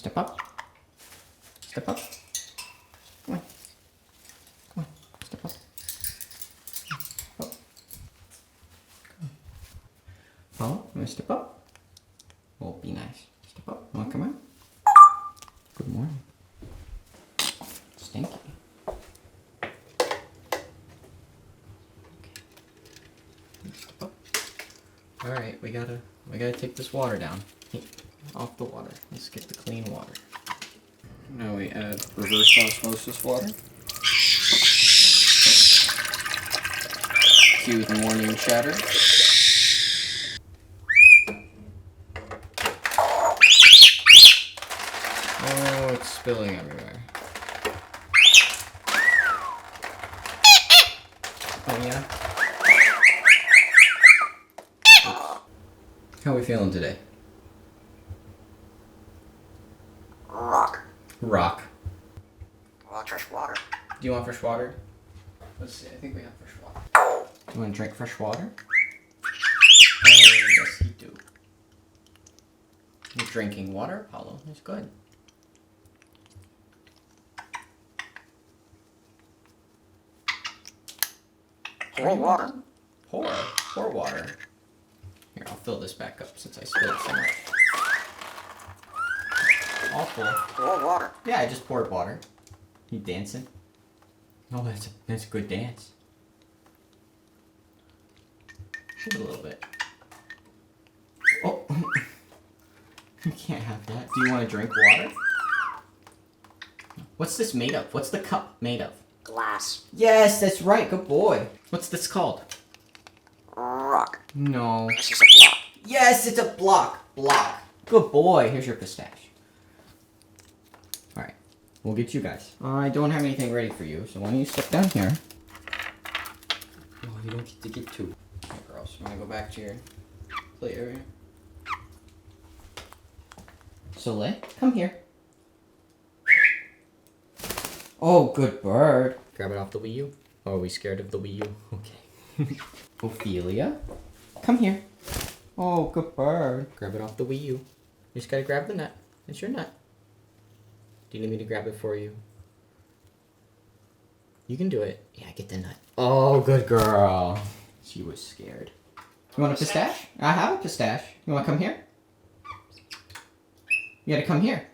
Step up. Step up. Come on. Come on. Step up. Oh. Oh, you want to step up? Oh, be nice. Step up. You want to come out? Good morning. Stinky. Step up. All right, we gotta take this water down. Off the water. Let's get the clean water. Now we add reverse osmosis water. Cue the morning chatter. Oh, it's spilling everywhere. Oh yeah? How are we feeling today? Rock. I want fresh water. Do you want fresh water? Let's see, I think we have fresh water. Do you want to drink fresh water? Oh, yes you do. You're drinking water, Apollo. That's good. Pour water. Pour water. Here, I'll fill this back up since I spilled so much. All full. Pour water. Yeah, I just poured water. You dancing? Oh, that's a good dance. A little bit. Oh, you can't have that. Do you want to drink water? What's this made of? What's the cup made of? Glass. Yes, that's right. Good boy. What's this called? Rock. No. This is a block. Yes, it's a block. Block. Good boy. Here's your pistache. Alright. We'll get you guys. I don't have anything ready for you, so why don't you step down here? Oh, you don't get to get two. Okay, girls. I'm gonna go back to your play area. Soleil, come here. Oh, good bird. Grab it off the Wii U. Oh, are we scared of the Wii U? Okay. Ophelia, come here. Oh, good bird. Grab it off the Wii U. You just gotta grab the nut. It's your nut. Do you need me to grab it for you? You can do it. Yeah, get the nut. Oh, good girl. She was scared. You want a pistache? I have a pistache. You wanna come here? You gotta come here.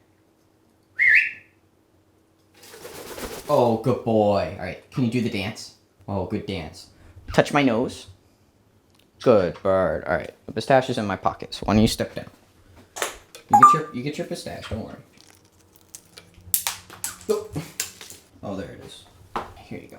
Oh, good boy. Alright, can you do the dance? Oh, good dance. Touch my nose. Good bird. Alright, the pistache is in my pocket, so why don't you step down? You get your pistache, don't worry. Oh, there it is. Here you go.